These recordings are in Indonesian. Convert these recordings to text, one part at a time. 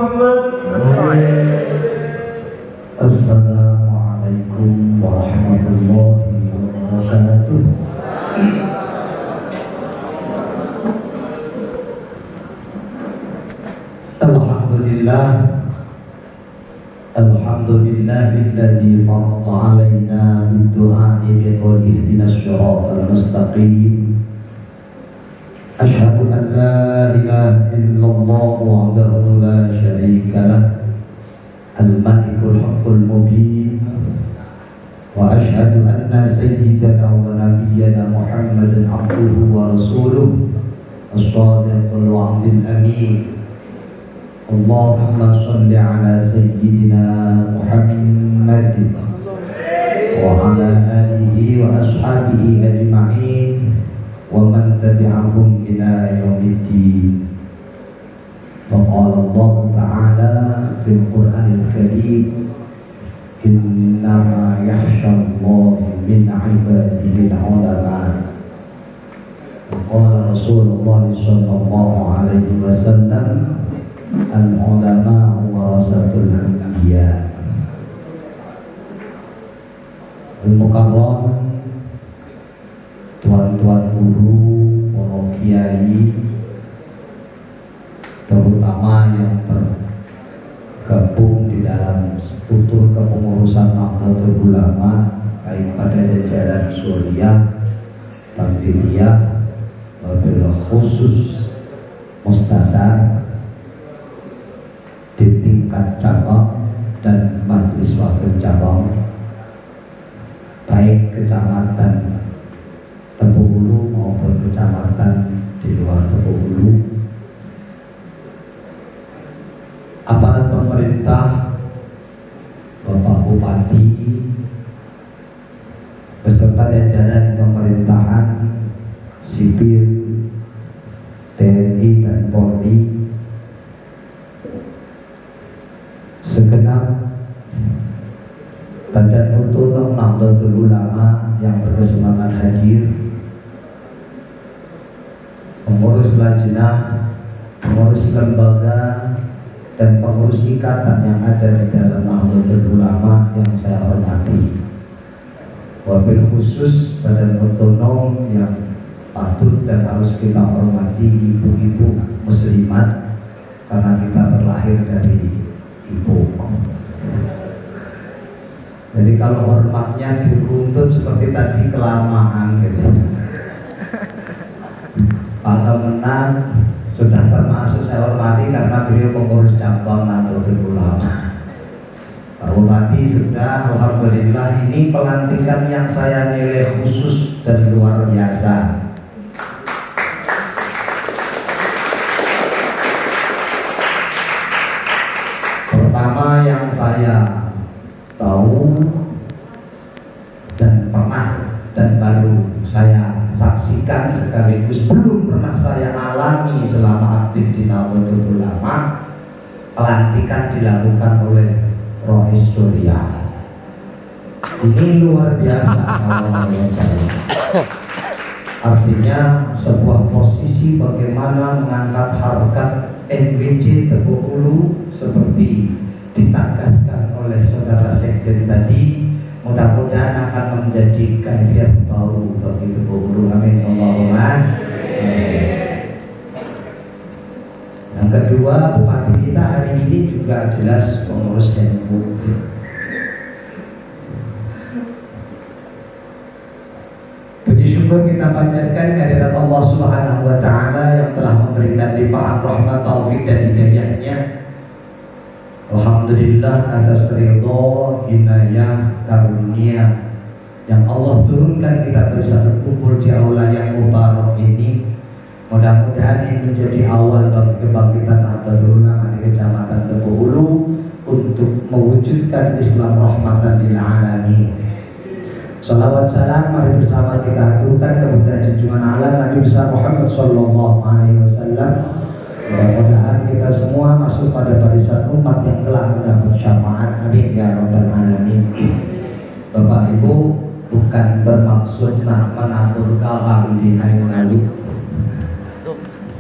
Muhammad. Assalamualaikum warahmatullahi wabarakatuh. Alhamdulillah, alhamdulillahilladzi farada alaina bid-du'a'i bi qawli ihdinas siratal mustaqim. Asyhadu an la ilaha illallah wahdahu la syarika lah, al-malikul haqqul mubin. Wa asyhadu anna sayyidana wa nabiyyana Muhammadan abduhu wa rasuluh as-shadiqul wa'dil amin. Allahumma sholli ala sayyidina Muhammadin wa ala alihi wa ashabihi ajma'in wa man tabi'ahum ila yaumiddin. Faqala Allah ta'ala fil Qur'anil Karim, innama yakhshallaha min 'ibadihi al-'ulama. Qala Rasulullah sallallahu alaihi wasallam, al-ulama warasatul anbiya. Al-Mukarram, tuan-tuan guru, para kiai, terutama yang bergabung di dalam struktur kepengurusan Nahdlatul Ulama, baik pada jajaran Suriah, Tanfidiyah, wabil khusus Mustasar di tingkat cabang dan majelis wakil cabang, baik kecamatan Tebu Hulu maupun kecamatan di luar Tebu Hulu, aparat pemerintah, Bapak Bupati beserta jajaran pemerintahan sipil, TNI dan Polri, segenap Badan Otonom Nahdlatul Ulama yang berkesemangat hadir, pengurus lajnah, pengurus lembaga, dan pengurus ikatan yang ada di dalam Nahdlatul Ulama yang saya hormati. Wabil khusus Badan Otonom yang patut dan harus kita hormati, ibu-ibu muslimat, karena kita terlahir dari ibu. Jadi kalau hormatnya diruntut seperti tadi kelamaan gitu. Pak Kemenang sudah termasuk saya hormati karena beliau pengurus cabang Nahdlatul Ulama. Pak Bupati sudah, alhamdulillah, ini pelantikan yang saya nilai khusus dan luar biasa. Pertama yang saya tahu dan pernah dan baru saya saksikan sekaligus belum pernah saya alami selama aktif di Nahdlatul Ulama, pelantikan dilakukan oleh Rois Suriah. Ini luar biasa kalau menurut saya. Artinya sebuah posisi bagaimana mengangkat harkat NWC Tebu Hulu seperti ditegaskan oleh saudara sekjen tadi, mudah-mudahan akan menjadi karya baru bagi Tebu Hulu. Amin Allahumma. Yang kedua, bupati kita hari ini juga jelas pengurus NU. Puji syukur kita panjatkan kehadirat Allah Subhanahu wa Ta'ala yang telah memberikan limpahan rahmat, taufik dan hidayahnya. Alhamdulillah atas ridho, inayah, karunia yang Allah turunkan kita bisa berkumpul di aula yang mubarak ini. Mudah-mudahan ini menjadi awal bagi kebangkitan Nahdlatul Ulama di Kecamatan Tebu Hulu untuk mewujudkan Islam rahmatan lil alamin. Salawat salam mari bersama kita aturkan kepada junjungan alam Nabi besar Muhammad sallallahu alaihi wasallam. Mudah-mudahan kita semua masuk pada barisan umat yang telah mendapat syafaat. Amin ya rabbal alamin. Bapak Ibu, bukan bermaksud menatur kalam di hari mengalu.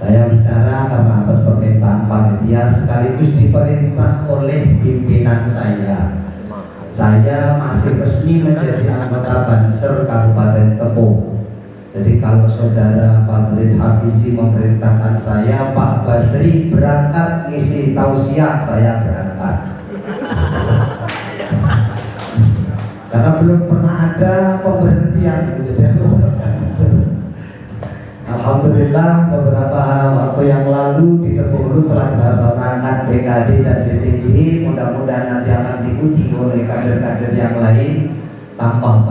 Saya bicara karena atas permintaan panitia sekaligus diperintahkan saya masih resmi menjadi anggota Banser Kabupaten Tepung. Jadi kalau saudara Fadlil Hafizi memerintahkan saya, Pak Basri berangkat ngisi tausiah, saya berangkat. Karena belum pernah ada pemberhentian gitu. Alhamdulillah beberapa waktu yang lalu di Tepung telah dilaksanakan BKD dan DTD. Mudah-mudahan nanti akan diikuti oleh kader-kader yang lain. Tambah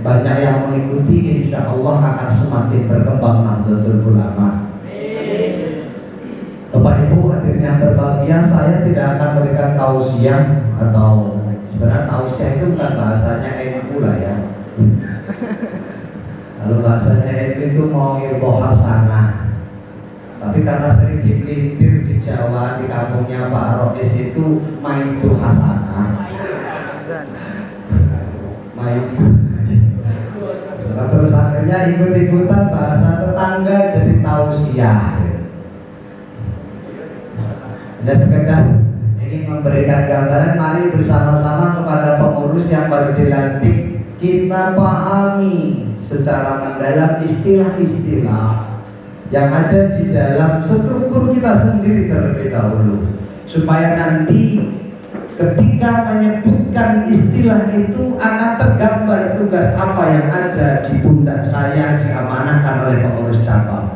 banyak yang mengikuti, insya Allah akan semakin berkembang Nahdlatul Ulama. Bapak Ibu hadirin yang berbahagia, saya tidak akan memberikan tausiah, atau sebenarnya tausiah itu bukan bahasanya NU lah ya. Kalau bahasanya itu mau ilmu hasanah. Tapi karena sering dipelintir di Jawa, di kampungnya Pak Rois itu main itu hasanah. Main. Terus akhirnya ikut-ikutan bahasa tetangga jadi tausiah. Dan sekedar ingin memberikan gambaran, mari bersama-sama kepada pengurus yang baru dilantik kita pahami secara mendalam istilah-istilah yang ada di dalam struktur kita sendiri terlebih dahulu, supaya nanti ketika menyebutkan istilah itu akan tergambar tugas apa yang ada di pundak saya diamanahkan oleh pengurus cabang.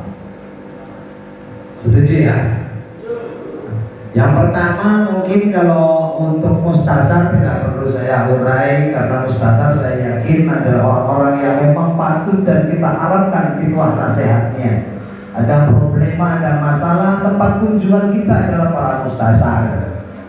Setuju ya? Yang pertama mungkin kalau untuk mustasar tidak perlu saya urai, karena mustasar saya yakin adalah orang-orang yang memang patut dan kita harapkan itulah nasihatnya. Ada problema, ada masalah, tempat kunjungan kita adalah para mustasar.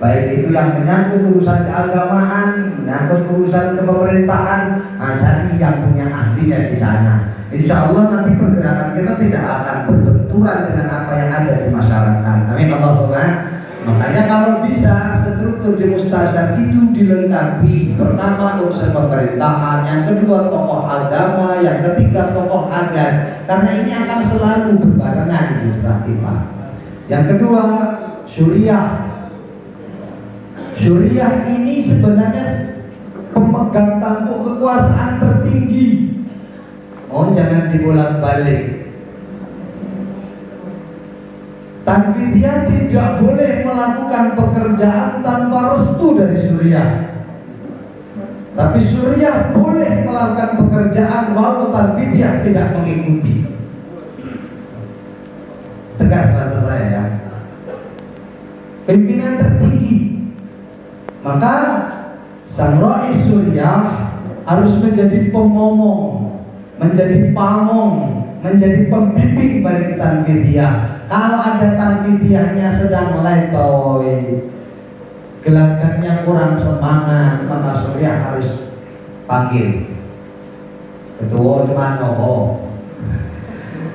Baik itu yang menyangkut urusan keagamaan, menyangkut urusan kepemerintahan, cari yang punya ahlinya di sana. Insya Allah nanti pergerakan kita tidak akan berbenturan dengan apa yang ada di masyarakat. Amin Allahumma. Makanya kalau bisa struktur di mustasar itu dilengkapi. Pertama urusan pemerintahan, yang kedua tokoh agama, yang ketiga tokoh adat. Karena ini akan selalu berbarengan di Pak. Yang kedua syuriah. Syuriah ini sebenarnya pemegang tampuk kekuasaan tertinggi. Mohon jangan dibolak-balik. Tanfidiyah tidak boleh melakukan pekerjaan tanpa restu dari Suriah. Tapi Suriah boleh melakukan pekerjaan walau Tanfidiyah tidak mengikuti. Tegas bahasa saya ya. Pimpinan tertinggi. Maka sang Rais Suriah harus menjadi pemomong, menjadi pamong, menjadi pembimbing bagi Tanfidiyah. Kalau ada Tanfidiyahnya sedang letoy, gelagatnya kurang semangat, maka Suriah harus panggil ketua Manoho.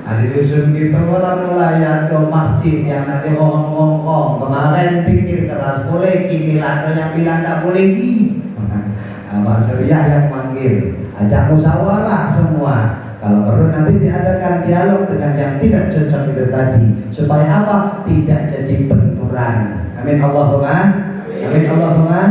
Ada dusun gitu orang melayan ke masjid yang nanti ngomong-ngomong kemarin pikir keras boleh, kini ada yang bilang tak boleh ki. Pak Suriah yang manggil, ajak musyawarah semua. Kalau perlu nanti diadakan dialog dengan yang tidak cocok itu tadi, supaya apa? Tidak jadi benturan. Amin Allahumma. Amin Allahumma.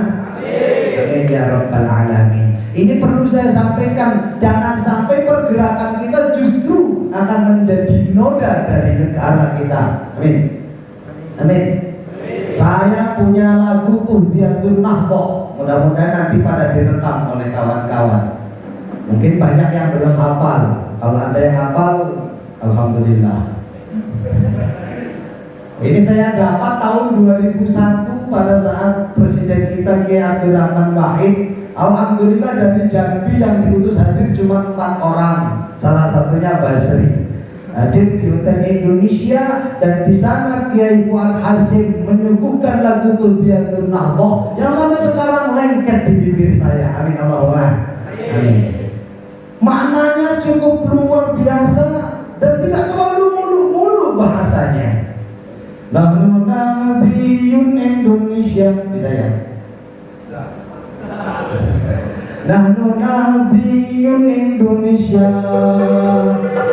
Amin ya Rabbal Alamin. Ini perlu saya sampaikan, jangan sampai pergerakan kita justru akan menjadi noda dari negara kita. Amin. Amin. Saya punya lagu Uhdiyatun Nahboh, mudah-mudahan nanti pada direkam oleh kawan-kawan. Mungkin banyak yang belum hafal. Kalau ada yang hafal, alhamdulillah. Ini saya dapat tahun 2001 pada saat Presiden kita Kiai Abdul Rahman Wahid. Alhamdulillah dari Jambi yang diutus hadir cuma 4 orang. Salah satunya Basri. Hadir di Hotel Indonesia, dan di sana Kiai Fuad Hasim menyuguhkan lagu Uhdiyatun Nahboh yang sampai sekarang lengket di bibir saya. Amin Allahumma. Amin. Maknanya cukup luar biasa dan tidak terlalu mulu-mulu bahasanya. Nahnu Nahdiyun Indonesia, bisa ya? Nahnu Nahdiyun Indonesia,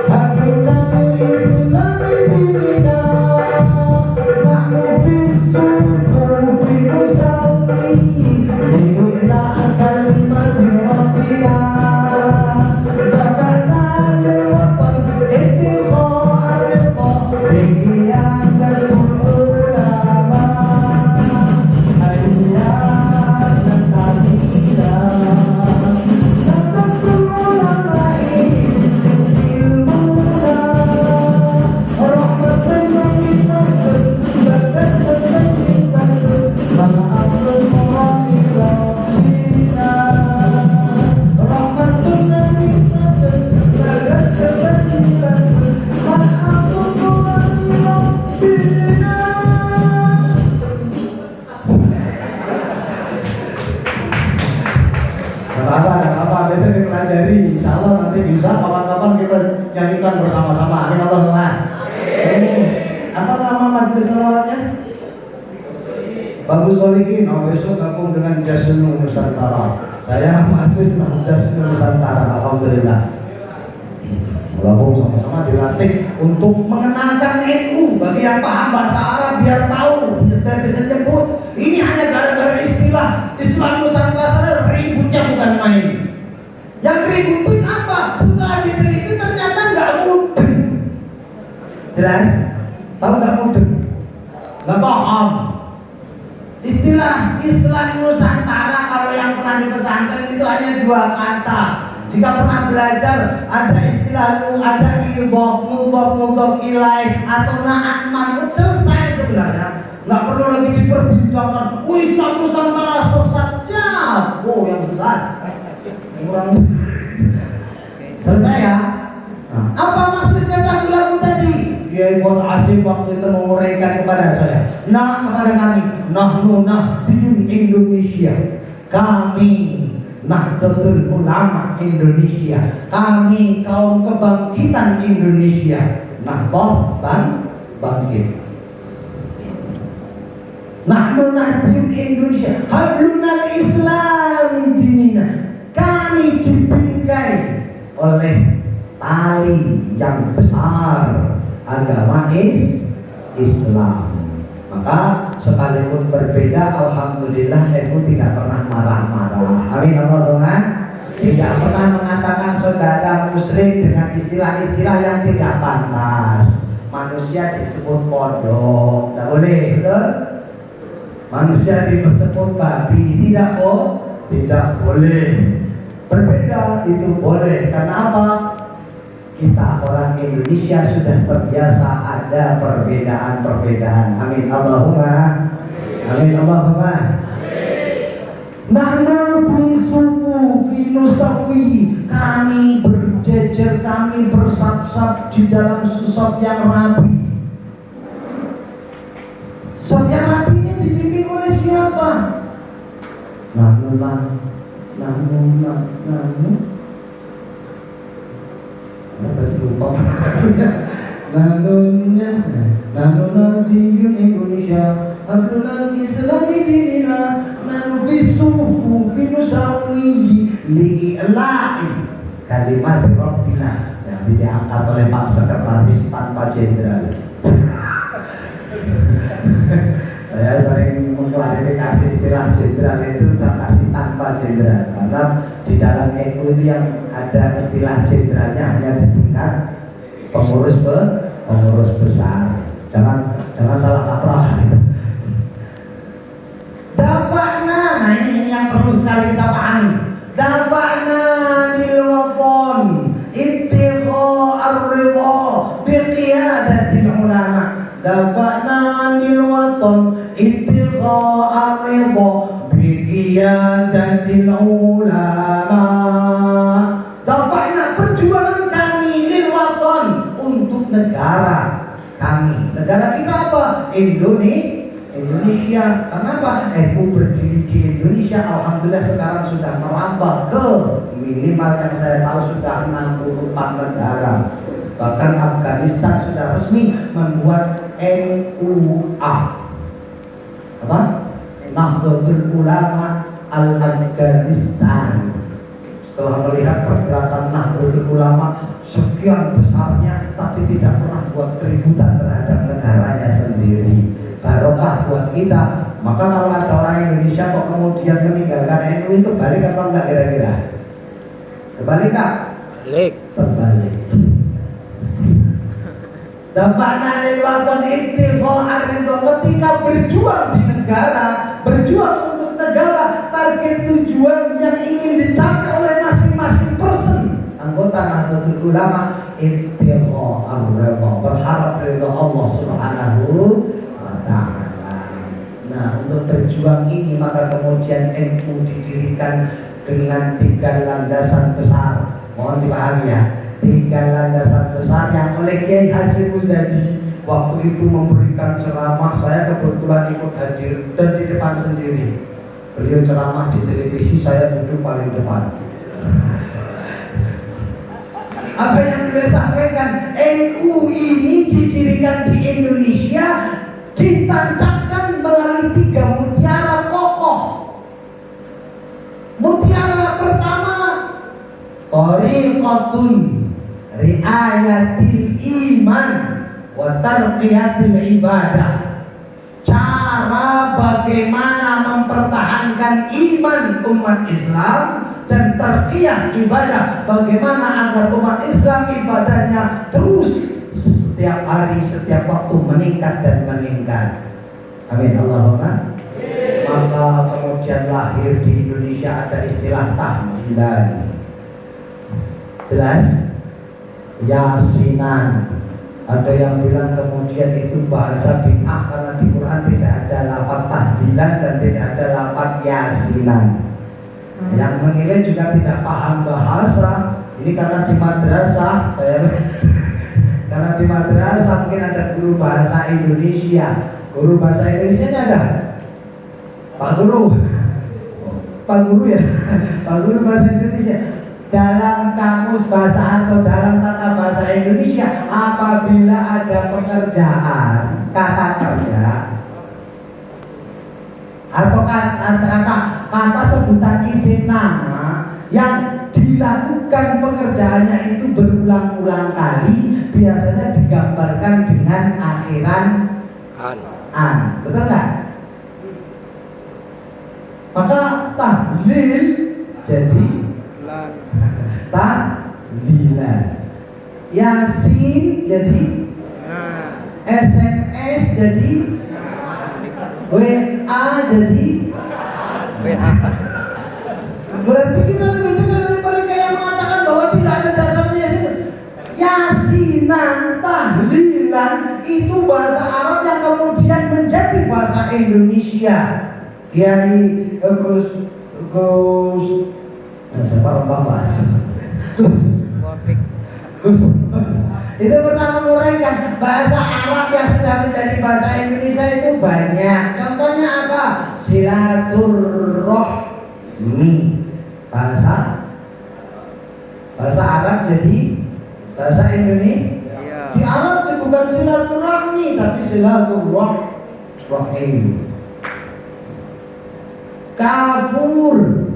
Habibnamu Islam dinina, Nahnu bisuku Apa nama majelis salawatnya? Bagus Solihin. Oh, besok gabung dengan Jasnu Nusantara. Saya mahasiswa Jasnu Nusantara. Alhamdulillah. Gabung sama-sama dilatih untuk mengenalkan NU bagi yang paham bahasa Arab biar tahu. Sudah bisa sebut. Ini hanya gara-gara istilah Islam Nusantara, ributnya bukan main. Yang ributin apa? Setelah diteliti ternyata nggak mudah. Jelas? Tahu nggak mudah? Nggak paham. Istilah Islam Nusantara kalau yang pernah di pesantren itu hanya 2 kata. Jika pernah belajar ada istilah ada idhof, mudhof ilaih atau na'at man'ut, selesai sebenarnya. Nggak perlu lagi diperbincangkan. Islam Nusantara sesat. Oh, yang sesat. Kurang. Selesai ya. Nah, apa maksudnya lagu tadi? Dia buat asing waktu itu menguraikan kepada saya. Kepada kami, nahnu nahdiyun Indonesia. Kami Nahdlatul Ulama Indonesia. Kami kaum kebangkitan Indonesia. Nahdlatul bangkit. Nahnu nahdiyun Indonesia. Hablunal Islam dinina. Kami dibingkai oleh tali yang besar agama Islam. Maka sekalipun berbeda, alhamdulillah NU tidak pernah marah-marah. Amin Allahumma. Tidak pernah mengatakan saudara muslim dengan istilah-istilah yang tidak pantas. Manusia disebut kodok, tidak boleh, betul? Manusia disebut babi, tidak boleh. Berbeda itu boleh. Karena apa? Kita orang Indonesia sudah terbiasa ada perbedaan-perbedaan. Amin Allahumma. Amin Allahumma. Nahnu fi sufu fi nusawi. Kami berjejer, kami bersap-sap di dalam saf yang rapi. Saf yang rapinya dipimpin oleh siapa? Nahnu. Tadi lupa. Nahdiyun Indonesia. Abdullah Islami dinina. Nanu bisuhu finusawi li'ilai kalimat Rabbina yang diangkat oleh Pak Sekretaris tanpa jenderal. Saya sering mengklarifikasi istilah jenderal itu tak kasih tanpa jenderal, karena di dalam NU itu yang ada istilah jenderalnya hanya di tingkat pengurus besar. Jangan salah kaprah. Dapatna, nah ini yang perlu sekali kita pahami. Dapatna lil wathon ittiqa ar-ridha bi qiyadatil ulama. Dapatna lil wathon ittiqa ar-ridha bi qiyadatil ulama. Dapatna, perjuangan kami lil wathon, untuk negara kami. Negara kita apa? Indonesia. Kenapa? NU berdiri di Indonesia. Alhamdulillah sekarang sudah merambah ke minimal yang saya tahu sudah 64 negara. Bahkan Afghanistan sudah resmi membuat NUA. Apa? Nahdlatul Ulama Al-Afghanistan. Setelah melihat pergerakan Nahdlatul Ulama sekian besarnya, tapi tidak pernah buat keributan terhadap negaranya sendiri. Barokah buat kita. Maka kalau ada orang Indonesia kok kemudian meninggalkan NU, itu balik apa enggak kira-kira? Kebalik enggak? Balik. Terbalik. Dampaknya lewatan ittiqa ar-ridha, ketika berjuang di negara, berjuang untuk negara, target tujuan yang ingin dicapai oleh masing-masing person anggota Nahdlatul Ulama, ittiqa ar-ridha, berharap ridha Allah Subhanahu wa ta'ala. Nah, untuk berjuang ini maka kemudian NU didirikan dengan 3 landasan besar. Mohon dipahami ya, 3 landasan besar yang oleh Kiai Hasyim Muzadi waktu itu memberikan ceramah. Saya kebetulan ikut hadir dan di depan sendiri. Beliau ceramah di televisi, saya duduk paling depan. Apa yang beliau sampaikan, NU ini didirikan di Indonesia ditancapkan melalui 3 mutiara kokoh. Mutiara pertama, tariqatun riayatil iman wa tarqiyatil ibadah. Cara bagaimana mempertahankan iman umat Islam dan tarqiyah ibadah, bagaimana agar umat Islam ibadahnya terus setiap hari, setiap waktu meningkat dan meningkat. Amin Allahumma. Maka kemudian lahir di Indonesia ada istilah tahlilan. Jelas? Yasinan. Ada yang bilang kemudian itu bahasa bid'ah karena di Quran tidak ada lafaz tahlilan dan tidak ada lafaz yasinan. Yang menilai juga tidak paham bahasa. Ini karena di madrasah karena di madrasah mungkin ada guru bahasa Indonesia. Guru bahasa Indonesia ada? Pak Guru. Pak Guru ya. Pak Guru bahasa Indonesia. Dalam kamus bahasa atau dalam tata bahasa Indonesia, apabila ada pekerjaan, kata kerja atau kata sebutan isim nama yang dilakukan pekerjaannya itu berulang-ulang kali, biasanya digambarkan dengan akhiran an. Betul nggak? Maka tahlil jadi tahlilan, yasin jadi SMS jadi WA jadi WA. Berarti kita baca dari mereka yang mengatakan bahwa tidak ada dasarnya yasinan, tahlilan itu bahasa Arab yang kemudian menjadi bahasa Indonesia. Kiai Gus siapa Bapak? Gus itu pernah menguraikan bahasa Arab yang sudah menjadi bahasa Indonesia itu banyak. Contohnya apa? Silaturrohmi, bahasa Arab jadi bahasa Indonesia. Di Arab bukan silaturahmi tapi silaturrohim. Kafur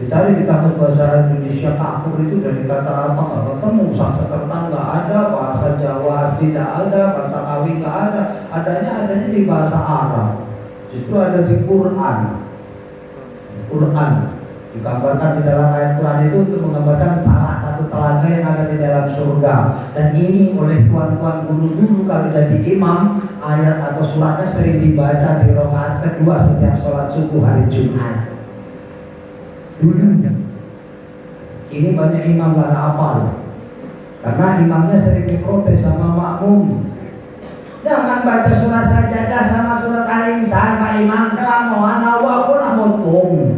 dicari di kamus bahasa Indonesia, kafur itu dari kata apa nggak ketemu. Sanskerta nggak ada, bahasa Jawa tidak ada, bahasa Kawi nggak ada, adanya di bahasa Arab. Justru ada di Quran digambarkan di dalam ayat Quran itu untuk menggambarkan salah satu telaga yang ada di dalam surga. Dan ini oleh tuan-tuan guru dulu kalau jadi imam, ayat atau suratnya sering dibaca di rakaat kedua setiap sholat subuh hari Jumat. Dulu ini banyak imam gak hafal karena imamnya sering diprotes sama makmum. Jangan baca surat sajadah sama surat Al-Insan Pak Imam, kelamaan awal pun amotong.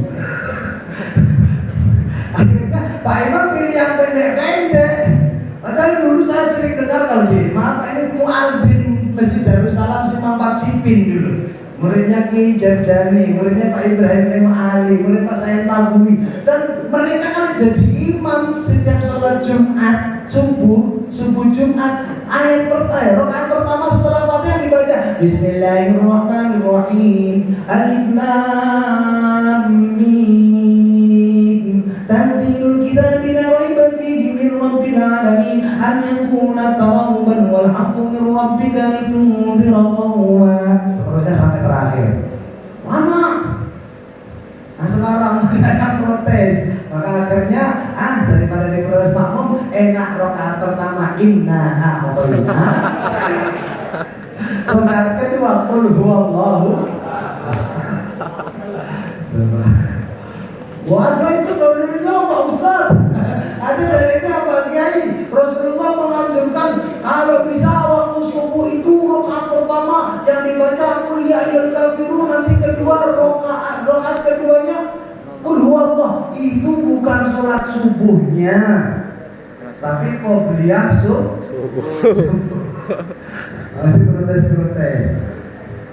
Akhirnya Pak Imam pilih yang pendek-pendek. Padahal dulu saya sering dengar kalau di imam ini muadzin Masjid Darussalam Simampat Sipin dulu. Muridnya Ki Jarjani, muridnya Pak Ibrahim M. Ali, murid Pak Said Mabui. Dan mereka kan jadi imam setiap sholat Jumat subuh Jumat. Ayat rakaat pertama setelah Fatihah dibaca Bismillahirrahmanirrahim. Alif Lam Mim. Tanzilul kitabi la raiba fihi min rabbil alamin. Am yakuna tawban wal haqqu min rabbika litunzira qauman. Seterusnya sampai terakhir. Lama. Nah sekarang mereka protes. Maka akhirnya daripada diprotes makmum, enak rakaat pertama inna a'tayna. Rakaat kedua qul huwallahu. Wah, itu dalilnya Pak Ustaz. Ada dalilnya Pak Kiai. Rasulullah menganjurkan kalau bisa waktu subuh itu rakaat pertama yang dibaca qul ya ayyuhal kafirun, nanti kedua rakaat keduanya qul huwallah. Itu bukan sholat subuhnya, tapi qobliyah subuh. Ada protes.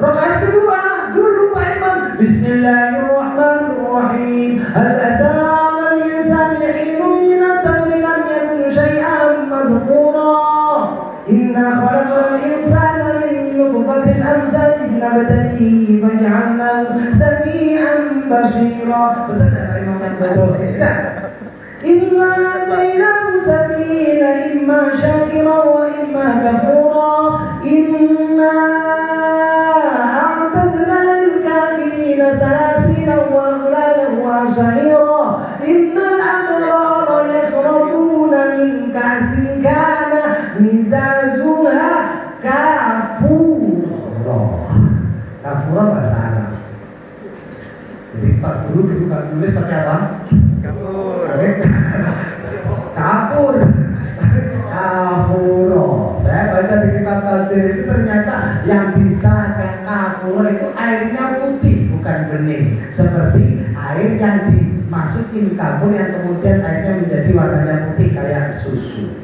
Rakaat kedua dulu Pak Imam Bismillahirrahmanirrahim. Hal atana al-insanu hinun min ad-dahri lam yakun syai'an madhkura. nabtalihi faj'alnahu sami'an basira. Betul tak Pak Imam Nawawi? Tidak. Inna atainahu sabila imma syakira wa imma kafura. Inna a'tadna lil kafirina salasila wa aghlalan wa sa'ira. Innal abrara yashrabuna min ka'sin kana mizajuha kafura. Kafura bahasa Arab. Jadi Pak Guru bukan tulis pakai apa? Kafur. Kafur. Kafuro. Saya baca di kitab tafsir itu ternyata yang dikatakan kafuro itu airnya putih bukan bening, seperti air yang dimasukin kafur yang kemudian airnya menjadi warnanya putih kayak susu.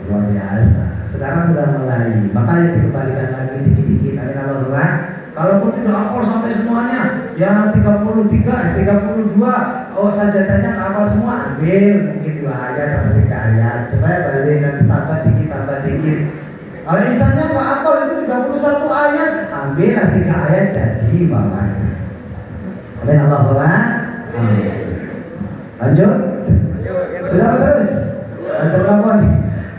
Luar biasa. Sekarang sudah mulai, makanya dikembalikan lagi dikit-dikit. Amin Allahumma. Kalau pun tidak hafal sampai semuanya, ya 33, 32, oh sajadahnya hafal semua, ambil mungkin 2 ayat atau 3 ayat, supaya balik nanti tambah dikit. Kalau misalnya Pak hafal itu 31 ayat, ambil 3 ayat jadi bawahnya. Amin Allahumma. Lanjut. Sudah terus. Lanjut berapa nih?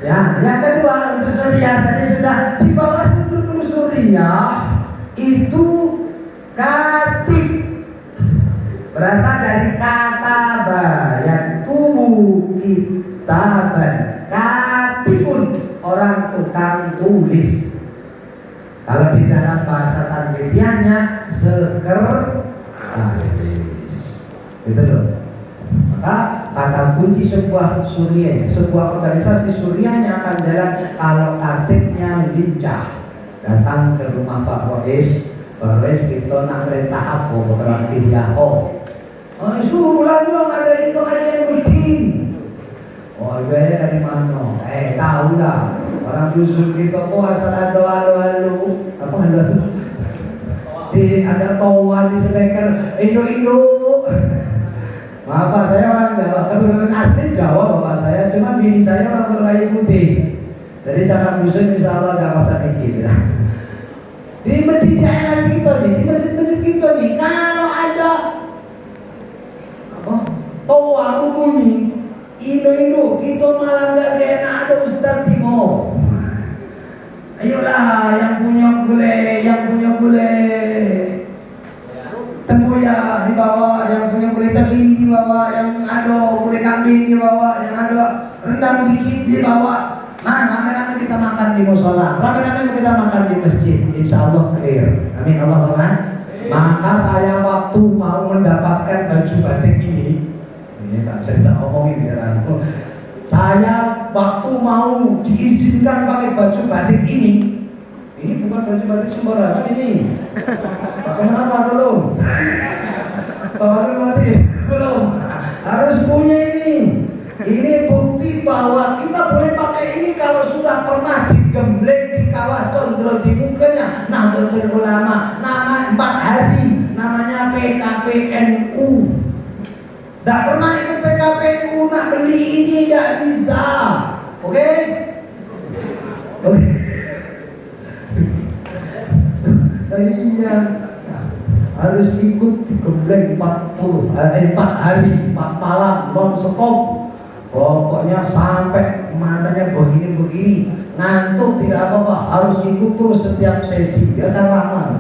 Ya, yang kedua untuk suriah tadi sudah di bawah struktur suriah. Itu katib berasal dari kataba yang tubuh kitaban, katibun orang tukang tulis. Kalau di dalam bahasa tanfidiahnya sekretaris. Itu loh. Maka kata kunci sebuah suriah, sebuah organisasi suriahnya akan jalan kalau katibnya lincah. Datang ke rumah Pak Rois kita nak perintah apa keterangan dia suruhlah dong ada itu kajian rutin. Oh biaya dari mana? Tahu lah orang dusun kita asal ada halu-halu apa halu-halu ada towan di speaker Indo. Maaf Pak, saya orang Jawa, keturunan asli Jawa Bapak saya, cuma bini saya orang berkayu putih. Jadi cakap dusun insya Allah gak masa dikit ya. Di daerah kita nih, di masjid-masjid kita nih, kalau ada toa bunyi Indo kita malam gak enak ada Ustaz Timo. Ayolah yang punya gule tempoyak dibawa, yang punya gule teri dibawa, yang ada gule kambing dibawa, yang ada rendang dikit dibawa. Nah, rame-rame kita makan di musola, rame-rame kita makan di masjid, insya Allah clear. Amin Allahumma. Maka saya waktu mau mendapatkan baju batik ini tak cerita omongin biar aku. Saya waktu mau diizinkan pakai baju batik ini bukan baju batik sembarangan ini. Bagaimana belum? Belum. Harus punya ini. Ini bukti bahwa kita boleh pakai ini kalau sudah pernah digembleng di kawah condro di mukanya Nahdlatul Ulama, nama 4 hari, namanya PKPNU. Tidak pernah ikut PKPNU, nak beli ini tidak bisa. Oke? Iya, harus ikut digembleng 4 hari, 4 malam non-stop. Pokoknya sampai matanya begini ngantuk tidak apa-apa, harus ikut terus setiap sesi. Ya kan lama.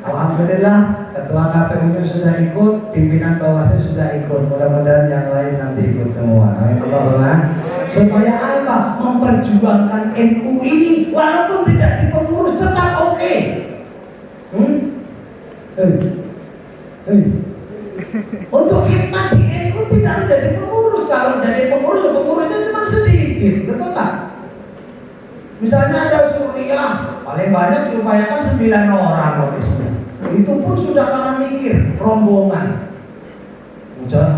Alhamdulillah ketua KPU-nya sudah ikut, pimpinan bawahnya sudah ikut. Mudah-mudahan yang lain nanti ikut semua. Amin Allahumma. Supaya apa? Memperjuangkan NU ini walaupun tidak di pengurus tetap oke. Untuk hikmah di NU tidak jadi pengurus. Kalau jadi pengurusnya cuma sedikit, betul tak? Misalnya ada suriah, paling banyak diupayakan 9 orang logisnya. Itu pun sudah karena mikir rombongan.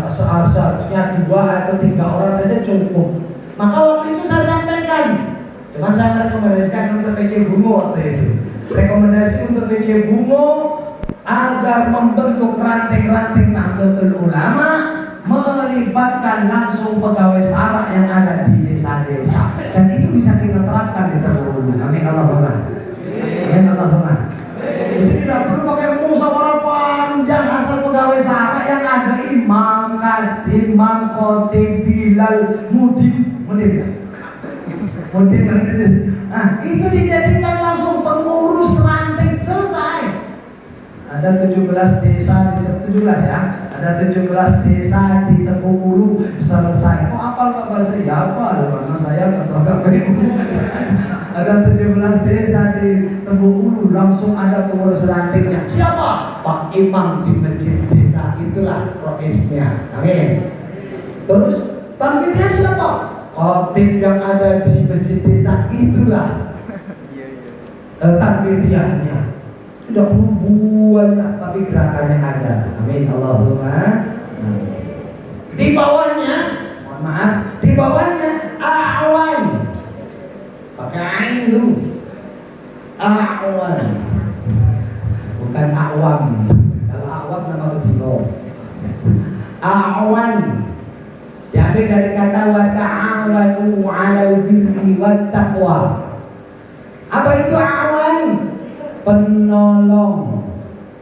Seharusnya 2 atau 3 orang saja cukup. Maka waktu itu saya sampaikan, cuma saya merekomendasikan untuk PC Bungo waktu itu. Rekomendasi untuk PC Bungo agar membentuk ranting-ranting Nahdlatul Ulama, melibatkan langsung pegawai SARA yang ada di desa-desa, dan itu bisa kita terapkan di Terpurulu. Amin Allahumma. Amin Mudim ya? Mudim kan? Nah, itu dijadikan langsung pengurus ranting, selesai. Ada 17 desa di 17 ya. Ada 17 desa di Tepung Ulu, selesai. Mau apal Pak Basri? Ya apa? Karena saya ketua KPU. Ada 17 desa di Tepung Ulu, langsung ada pengurus rantingnya. Siapa? Pak Imam di masjid desa, itulah profesinya. Amin. Terus tanfidnya siapa? Khotib yang ada di masjid desa, itulah tanfidiyahnya. Tidak perlu banyak, tapi gerakannya ada. Amin. Allahumma. Di bawahnya, mohon maaf, di bawahnya awan. Pakai ain dulu. Awan. Bukan awam. Kalau awam nama betul. Awan. Diambil dari kata wa ta'awanu 'alal birri wat taqwa. Apa itu awan? Penolong,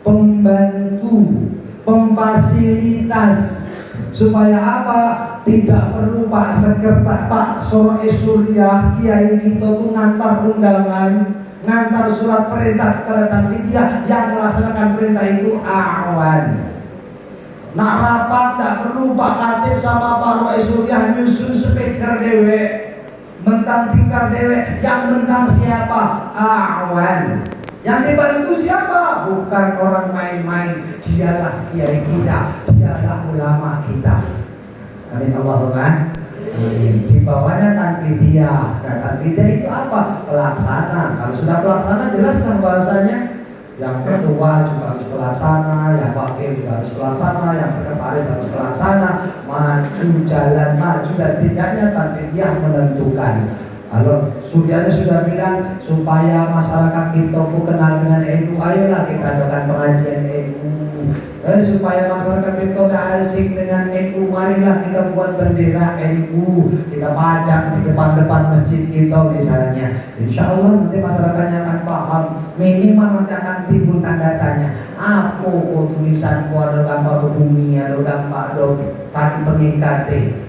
pembantu, pemfasilitas. Supaya apa? Tidak perlu Pak Sekretaris, Pak Soroe Surya, Kiai kita tuh ngantar undangan, ngantar surat perintah kepada tanfidiyah. Yang melaksanakan perintah itu awan. Nak rapat tak perlu Pak Katib sama Pak Soroe Surya nyusun speaker dewe, mentang tingkar dewe. Yang mentang siapa? Awan. Yang dibantu siapa? Bukan orang main-main. Dialah kiai kita, dialah ulama kita. Amin. Allahumma. Di bawahnya tanfidiyah. Dan tanfidiyah itu apa? Pelaksana. Kalau sudah pelaksana jelas kan bahasanya. Yang ketua juga harus pelaksana, yang wakil juga harus pelaksana, yang sekretaris harus pelaksana. Maju jalan maju, dan tidaknya tanfidiyah menentukan. Kalau Suryanya sudah bilang supaya masyarakat kita kenal dengan NU, ayolah kita adakan pengajian NU. Supaya masyarakat kita tidak asing dengan NU, marilah kita buat bendera NU, kita pajang di depan-depan masjid kita misalnya. Insya Allah nanti masyarakatnya akan paham. Minimal nanti akan timbul tanda tanya. Apa tulisan ada gambar bumi, ada gambar tadi pengingkate.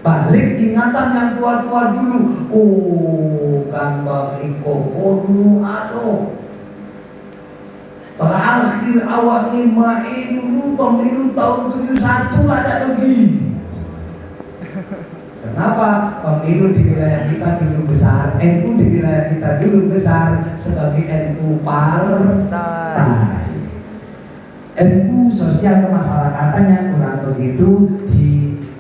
Balik ingatan yang tua-tua dulu. Oh, gambar Iko dulu aduh. Terakhir awal 5 dulu pemilu tahun 71 ada lagi. Kenapa? Pemilu di wilayah kita dulu besar, NU di wilayah kita dulu besar sebagai NU partai. NU sosial kemasyarakatan kurang begitu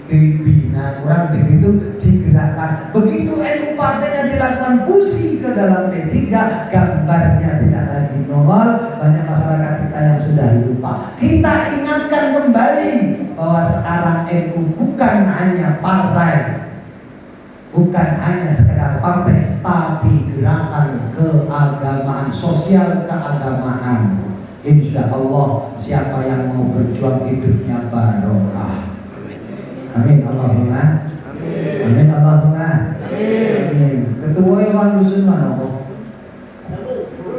dibina, kurang begitu digerakkan. Begitu NU partainya dilakukan fusi ke dalam P3, gambarnya tidak lagi nongol. Banyak masyarakat kita yang sudah lupa. Kita ingatkan kembali bahwa sekarang NU bukan hanya partai, bukan hanya sekedar partai, tapi gerakan keagamaan, sosial keagamaan. Insya Allah siapa yang mau berjuang hidupnya barokah. Amin. Allahumma. Amin. Allahumma. Amin. Ketua Iwan Dusun mana kok?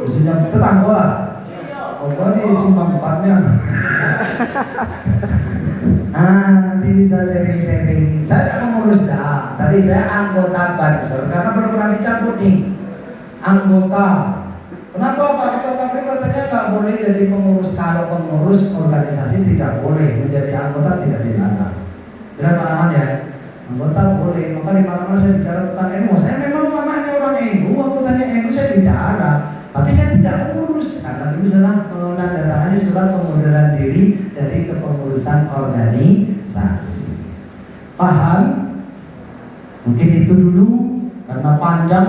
Dusunnya tetangga lah. Oh, ini simpang 4-nya. Nanti bisa sharing-sharing. Saya tidak mengurus dah. Tadi saya anggota Banser karena belum pernah dicabut nih. Anggota. Kenapa Pak Ketua KPU katanya nggak boleh jadi pengurus? Kalau pengurus organisasi tidak boleh, menjadi anggota tidak dilarang. Jelas Pak Rahman ya? Anggota boleh. Maka di mana-mana saya bicara tentang NU. Saya memang anaknya orang NU, anggotanya NU saya bicara. Tapi saya tidak mengurus karena dulu sudah menandatangani surat pengunduran diri dari kepengurusan organisasi. Paham? Mungkin itu dulu karena panjang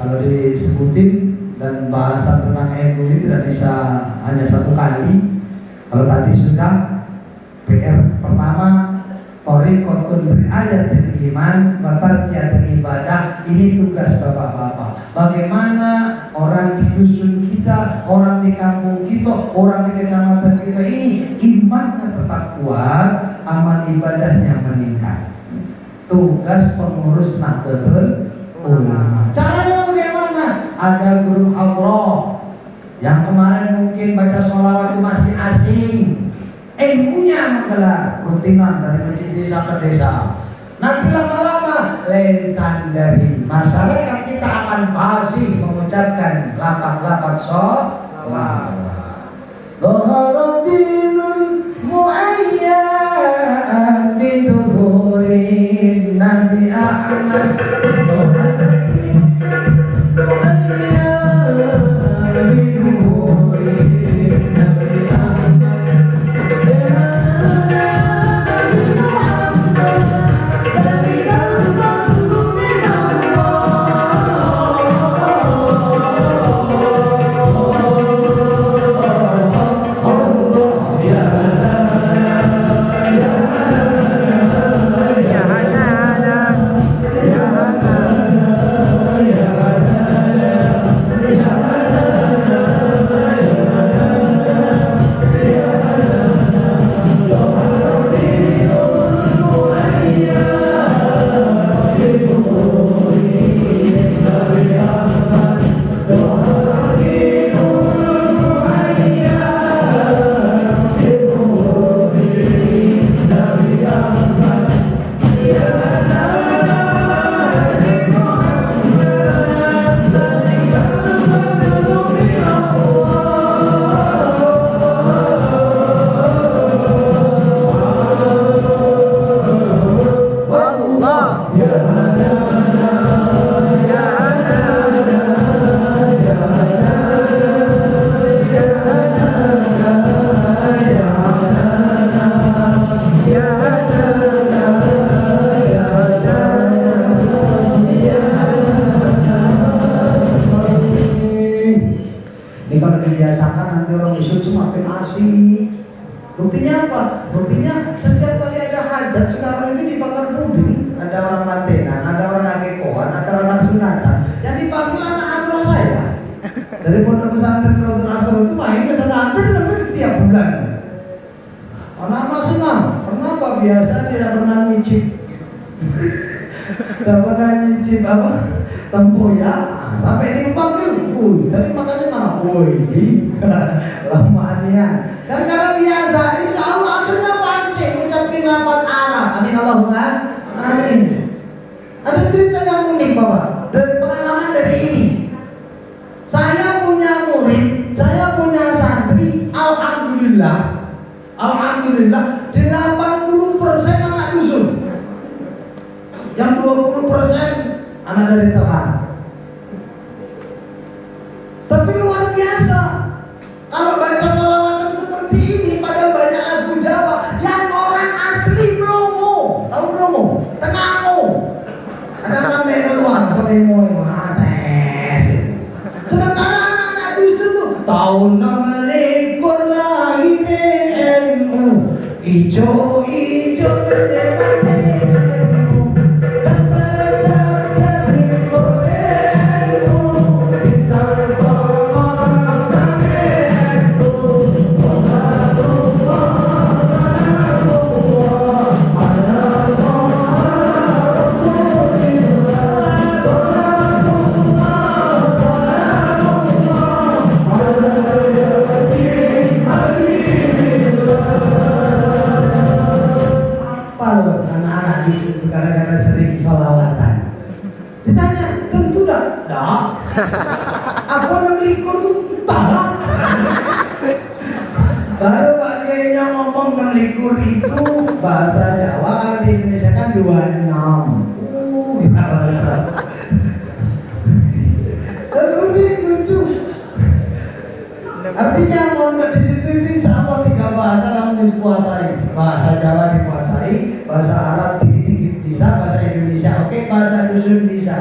kalau disebutin. Dan bahasan tentang NU ini tidak bisa hanya satu kali. Kalau tadi sudah PR pertama, Thariqatun beriayatil iman wa tarbiyatil ibadah. Ini tugas bapak-bapak. Bagaimana orang di dusun kita, orang di kampung kita, orang di kecamatan kita ini imannya tetap kuat, amal ibadahnya meningkat. Tugas pengurus Nahdlatul Ulama. Caranya bagaimana? Ada guru hadroh yang kemarin mungkin baca sholawat itu masih asing. NU-nya menggelar rutinan dari masjid desa ke desa. Nanti lama-lama lesan dari masyarakat kita akan fasih mengucapkan lafaz-lafaz sholawat. Dhaharadinul mu'ayyan bituhurin Nabi Ahmad. Buktinya apa? Buktinya setiap kali ada hajat sekarang itu dibakar bumi. Ada orang mantenan, ada orang agekoan, ada orang sunatan. Yang dipanggil anak aturan saya. Dari pondok pesantren Rotul Asr itu main ke sana hampir setiap bulan. Anak-anak senang. Kenapa? Biasa tidak pernah nyicip. Tidak pernah nyicip apa? Tempoyak. Sampai dipanggil, tapi makanya mana? Lamanya. Dan karena biasa, insya Allah akhirnya pasti ucapin lafaz anak. Amin Allahumma amin. Ada cerita yang unik Bapak, dari pengalaman dari ini. Saya punya murid, saya punya santri, alhamdulillah 80% anak dusun. Yang 20% anak dari Tuhan. Tapi luar biasa. Kalau baca sholawatan seperti ini, pada banyak lagu Jawa yang orang asli Bromo, tahu Bromo? Tengahmu. Ada kami keluar Serimo sementara anak-anak dusun tuh tahun 6 lahir NU, ijo-ijo bendera NU. Gara-gara sering sholawatan. Ditanya, tentu dah? Dah. Apa melikur tuh? Entahlah. Baru Pak Kiainya ngomong melikur itu bahasa Jawa, kalau di Indonesia kan 26. Lucu. Artinya mondok di situ ini insya Allah 3 bahasa kamu dikuasai. Bahasa Jawa dikuasai, bahasa Arab dikit-dikit bisa, bahasa Indonesia oke, bahasa dusun bisa.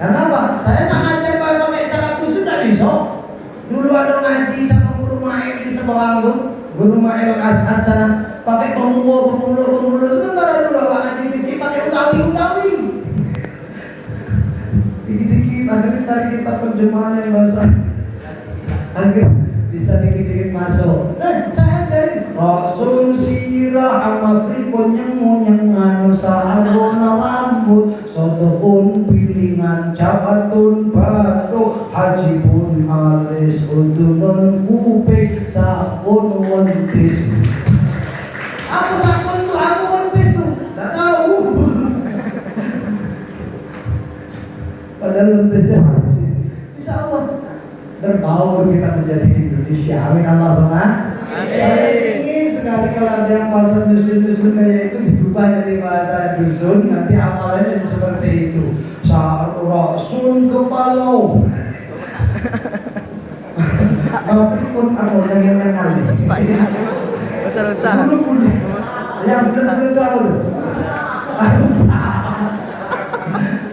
Kenapa? Saya tak ngajar pakai cara dusun tak bisa. Dulu ada ngaji sama guru Mail di Sebolanggu, guru Mail Asad sana, pakai pemuluh sebentar dulu ngaji kecil pakai utawi. Dikit-dikit, akhirnya cari kita terjemahan yang bahasa. Agar bisa dikit-dikit masuk. Saya ajarin Rasul sirah amaprikon yang anu saarona rambut sotokun pilingan capatun batuk hajibun alis udunun kuping sakun wentis. Aku sakun tuh, aku wentis tuh. Gak tahu. dalam terjadi. Insya Allah berbaur kita menjadi Indonesia. Amin Allahumma. Saya ingin sekali kalau ada yang bahasa dusun-dusun kayak itu diubah jadi bahasa dusun, nanti amalannya jadi seperti itu. Rasul kepalau. Tapi pun aku yang menang. Besar-besar. Yang benar-benar tahu.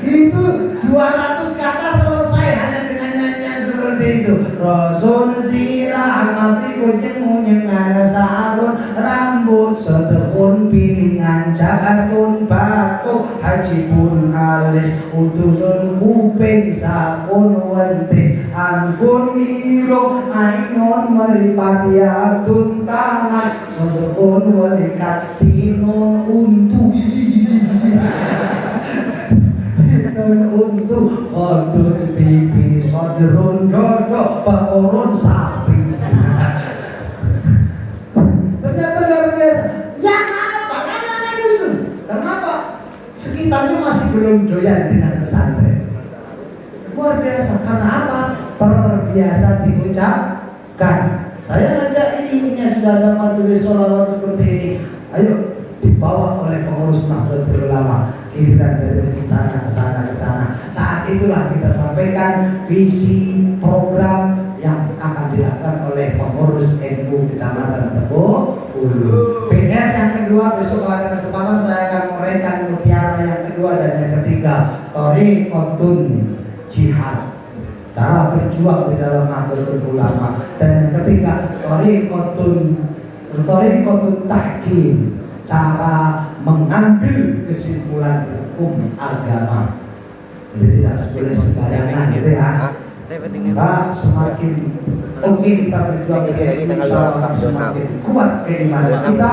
Itu 200 kata selesai hanya dengan nyanyian seperti itu. Rasul sirah mabrikut yang ada sabun rambut setehun piringan jakatun batu haji pun alis utulun kuping sakun wentis ampun hiro ainon meripati atun tangan setehun welikat sinun untuk untuk kodun pipi soderun dodok pakorun sapi. Ternyata luar biasa. Yang apa? Anak-anak dusun. Kenapa? Sekitarnya masih belum doyan dengan pesantren. Luar biasa. Karena apa? Terbiasa diucapkan. Saya ngajak ini sudah ada majelis sholawat seperti ini. Ayo dibawa oleh pengurus Nahdlatul Ulama. Giliran dari sana ke sana ke sana. Saat itulah kita sampaikan visi program yang akan dilakukan oleh pengurus NU Kecamatan Tebo Ulu. PR yang kedua, besok kalau ada kesempatan saya akan menguraikan mutiara yang kedua dan yang ketiga, Thariqatun Jihad, cara berjuang di dalam Nahdlatul Ulama, dan yang ketiga Thariqatun Tahkim, cara mengambil kesimpulan hukum agama. Jadi tidak boleh sembarangan gitu ya. Maka semakin kita berjuang semakin kuat keimanan kita,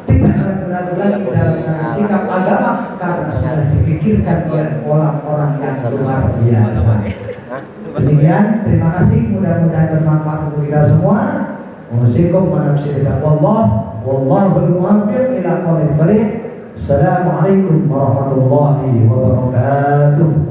tidak ragu-ragu lagi dalam sikap agama karena sudah dipikirkan oleh orang-orang yang luar biasa. Demikian, terima kasih, mudah-mudahan bermanfaat untuk kita semua. Wassalamualaikum warahmatullahi wabarakatuh. Assalamualaikum warahmatullahi wabarakatuh.